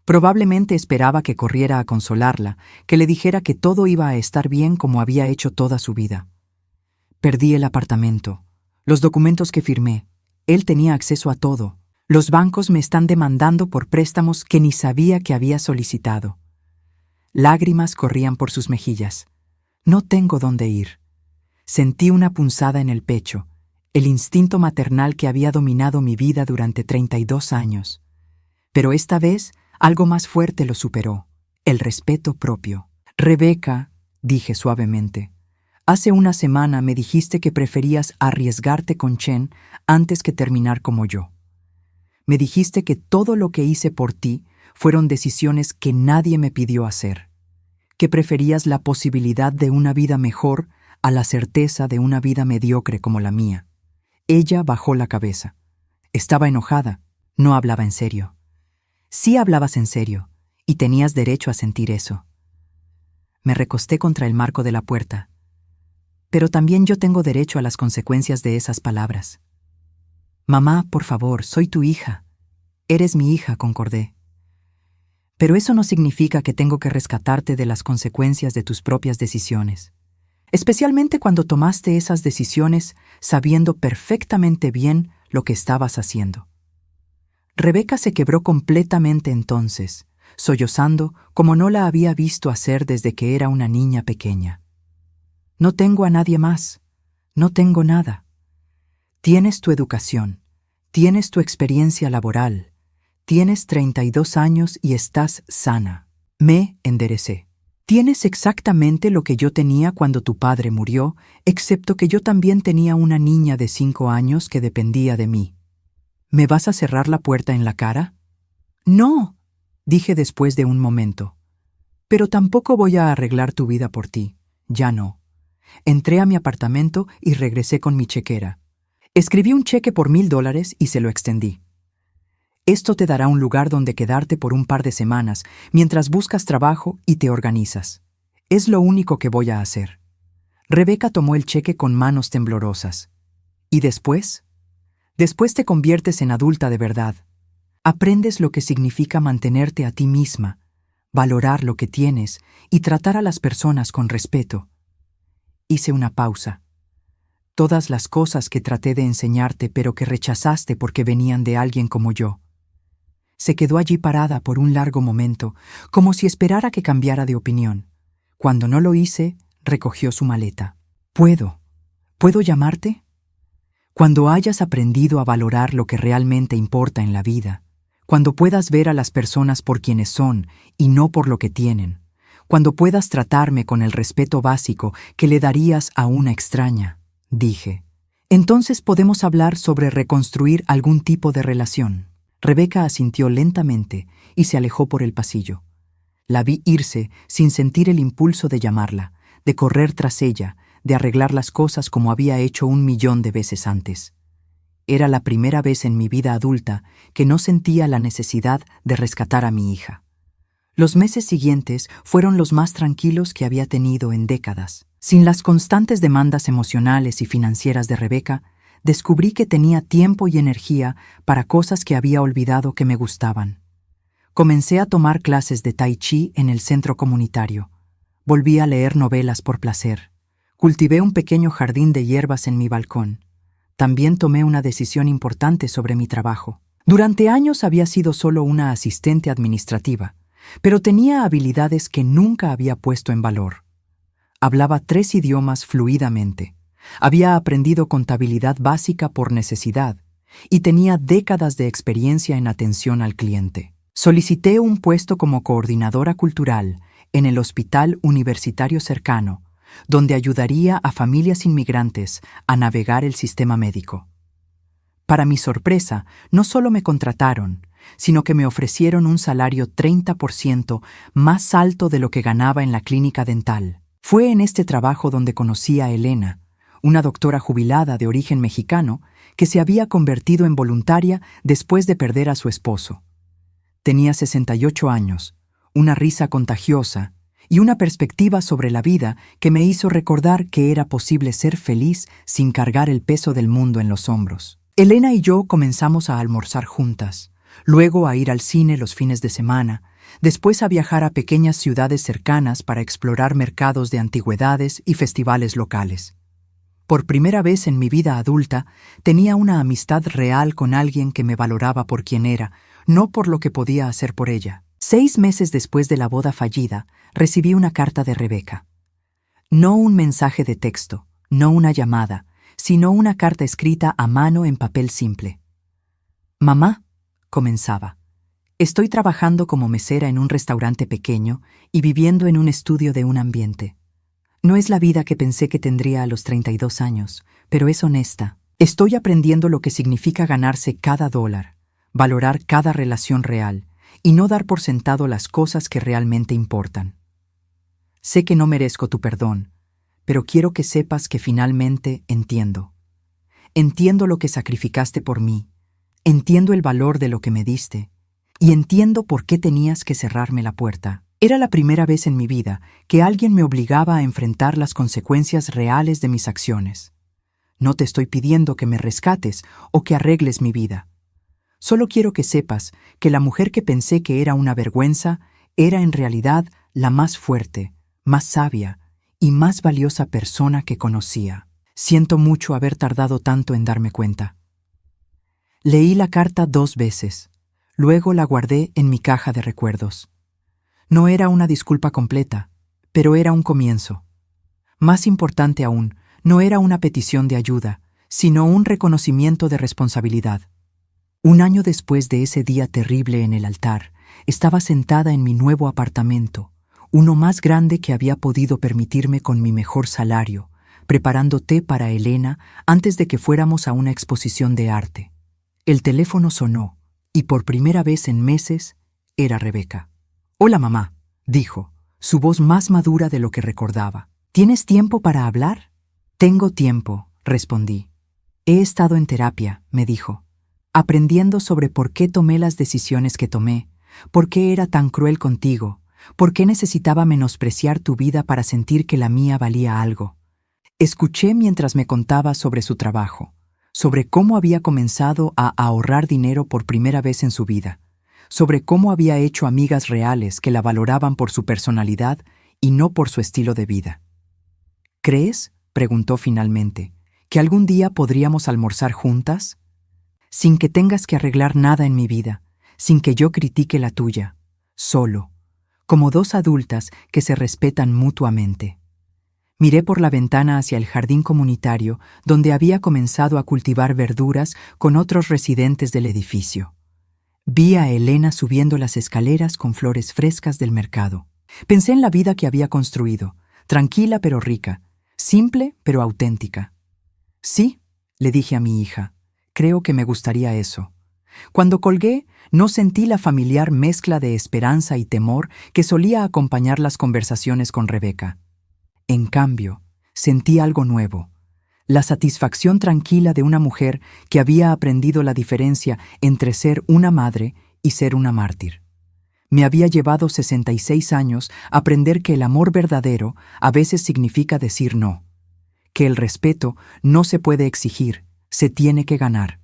Probablemente esperaba que corriera a consolarla, que le dijera que todo iba a estar bien como había hecho toda su vida. Perdí el apartamento, los documentos que firmé. Él tenía acceso a todo. Los bancos me están demandando por préstamos que ni sabía que había solicitado. Lágrimas corrían por sus mejillas. No tengo dónde ir. Sentí una punzada en el pecho, el instinto maternal que había dominado mi vida durante 32 años. Pero esta vez algo más fuerte lo superó, el respeto propio. «Rebeca», dije suavemente, «hace una semana me dijiste que preferías arriesgarte con Chen antes que terminar como yo. Me dijiste que todo lo que hice por ti fueron decisiones que nadie me pidió hacer, que preferías la posibilidad de una vida mejor a la certeza de una vida mediocre como la mía». Ella bajó la cabeza. Estaba enojada, no hablaba en serio. «Sí hablabas en serio, y tenías derecho a sentir eso». Me recosté contra el marco de la puerta. «Pero también yo tengo derecho a las consecuencias de esas palabras». «Mamá, por favor, soy tu hija». Eres mi hija, concordé. Pero eso no significa que tengo que rescatarte de las consecuencias de tus propias decisiones, especialmente cuando tomaste esas decisiones sabiendo perfectamente bien lo que estabas haciendo. Rebeca se quebró completamente entonces, sollozando como no la había visto hacer desde que era una niña pequeña. No tengo a nadie más, no tengo nada. Tienes tu educación, tienes tu experiencia laboral, tienes 32 años y estás sana. Me enderecé. Tienes exactamente lo que yo tenía cuando tu padre murió, excepto que yo también tenía una niña de 5 años que dependía de mí. ¿Me vas a cerrar la puerta en la cara? No, dije después de un momento. Pero tampoco voy a arreglar tu vida por ti. Ya no. Entré a mi apartamento y regresé con mi chequera. Escribí un cheque por $1,000 y se lo extendí. Esto te dará un lugar donde quedarte por un par de semanas mientras buscas trabajo y te organizas. Es lo único que voy a hacer. Rebeca tomó el cheque con manos temblorosas. ¿Y después? Después te conviertes en adulta de verdad. Aprendes lo que significa mantenerte a ti misma, valorar lo que tienes y tratar a las personas con respeto. Hice una pausa. Todas las cosas que traté de enseñarte pero que rechazaste porque venían de alguien como yo. Se quedó allí parada por un largo momento, como si esperara que cambiara de opinión. Cuando no lo hice, recogió su maleta. ¿Puedo llamarte? Cuando hayas aprendido a valorar lo que realmente importa en la vida, cuando puedas ver a las personas por quienes son y no por lo que tienen, cuando puedas tratarme con el respeto básico que le darías a una extraña, dije, entonces podemos hablar sobre reconstruir algún tipo de relación. Rebeca asintió lentamente y se alejó por el pasillo. La vi irse sin sentir el impulso de llamarla, de correr tras ella, de arreglar las cosas como había hecho 1,000,000 de veces antes. Era la primera vez en mi vida adulta que no sentía la necesidad de rescatar a mi hija. Los meses siguientes fueron los más tranquilos que había tenido en décadas. Sin las constantes demandas emocionales y financieras de Rebeca, descubrí que tenía tiempo y energía para cosas que había olvidado que me gustaban. Comencé a tomar clases de tai chi en el centro comunitario. Volví a leer novelas por placer. Cultivé un pequeño jardín de hierbas en mi balcón. También tomé una decisión importante sobre mi trabajo. Durante años había sido solo una asistente administrativa, pero tenía habilidades que nunca había puesto en valor. Hablaba 3 idiomas fluidamente. Había aprendido contabilidad básica por necesidad y tenía décadas de experiencia en atención al cliente. Solicité un puesto como coordinadora cultural en el hospital universitario cercano, donde ayudaría a familias inmigrantes a navegar el sistema médico. Para mi sorpresa, no solo me contrataron, sino que me ofrecieron un salario 30% más alto de lo que ganaba en la clínica dental. Fue en este trabajo donde conocí a Elena, una doctora jubilada de origen mexicano que se había convertido en voluntaria después de perder a su esposo. Tenía 68 años, una risa contagiosa y una perspectiva sobre la vida que me hizo recordar que era posible ser feliz sin cargar el peso del mundo en los hombros. Elena y yo comenzamos a almorzar juntas, luego a ir al cine los fines de semana, después a viajar a pequeñas ciudades cercanas para explorar mercados de antigüedades y festivales locales. Por primera vez en mi vida adulta, tenía una amistad real con alguien que me valoraba por quien era, no por lo que podía hacer por ella. 6 meses después de la boda fallida, recibí una carta de Rebeca. No un mensaje de texto, no una llamada, sino una carta escrita a mano en papel simple. «Mamá», comenzaba, «estoy trabajando como mesera en un restaurante pequeño y viviendo en un estudio de un ambiente. No es la vida que pensé que tendría a los 32 años, pero es honesta. Estoy aprendiendo lo que significa ganarse cada dólar, valorar cada relación real y no dar por sentado las cosas que realmente importan. Sé que no merezco tu perdón, pero quiero que sepas que finalmente entiendo. Entiendo lo que sacrificaste por mí, entiendo el valor de lo que me diste y entiendo por qué tenías que cerrarme la puerta». Era la primera vez en mi vida que alguien me obligaba a enfrentar las consecuencias reales de mis acciones. No te estoy pidiendo que me rescates o que arregles mi vida. Solo quiero que sepas que la mujer que pensé que era una vergüenza era en realidad la más fuerte, más sabia y más valiosa persona que conocía. Siento mucho haber tardado tanto en darme cuenta. Leí la carta 2 veces. Luego la guardé en mi caja de recuerdos. No era una disculpa completa, pero era un comienzo. Más importante aún, no era una petición de ayuda, sino un reconocimiento de responsabilidad. Un año después de ese día terrible en el altar, estaba sentada en mi nuevo apartamento, uno más grande que había podido permitirme con mi mejor salario, preparando té para Elena antes de que fuéramos a una exposición de arte. El teléfono sonó, y por primera vez en meses era Rebeca. «Hola, mamá», dijo, su voz más madura de lo que recordaba. «¿Tienes tiempo para hablar?» «Tengo tiempo», respondí. «He estado en terapia», me dijo, aprendiendo sobre por qué tomé las decisiones que tomé, por qué era tan cruel contigo, por qué necesitaba menospreciar tu vida para sentir que la mía valía algo. Escuché mientras me contaba sobre su trabajo, sobre cómo había comenzado a ahorrar dinero por primera vez en su vida, sobre cómo había hecho amigas reales que la valoraban por su personalidad y no por su estilo de vida. «¿Crees?», preguntó finalmente, «que algún día podríamos almorzar juntas? Sin que tengas que arreglar nada en mi vida, sin que yo critique la tuya, solo, como dos adultas que se respetan mutuamente». Miré por la ventana hacia el jardín comunitario donde había comenzado a cultivar verduras con otros residentes del edificio. Vi a Elena subiendo las escaleras con flores frescas del mercado. Pensé en la vida que había construido, tranquila pero rica, simple pero auténtica. «Sí», le dije a mi hija, «creo que me gustaría eso». Cuando colgué, no sentí la familiar mezcla de esperanza y temor que solía acompañar las conversaciones con Rebeca. En cambio, sentí algo nuevo, la satisfacción tranquila de una mujer que había aprendido la diferencia entre ser una madre y ser una mártir. Me había llevado 66 años aprender que el amor verdadero a veces significa decir no, que el respeto no se puede exigir, se tiene que ganar,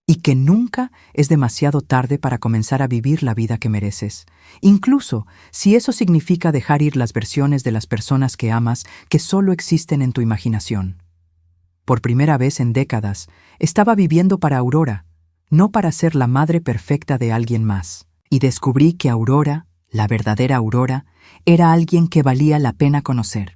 y que nunca es demasiado tarde para comenzar a vivir la vida que mereces, incluso si eso significa dejar ir las versiones de las personas que amas que solo existen en tu imaginación. Por primera vez en décadas, estaba viviendo para Aurora, no para ser la madre perfecta de alguien más, y descubrí que Aurora, la verdadera Aurora, era alguien que valía la pena conocer.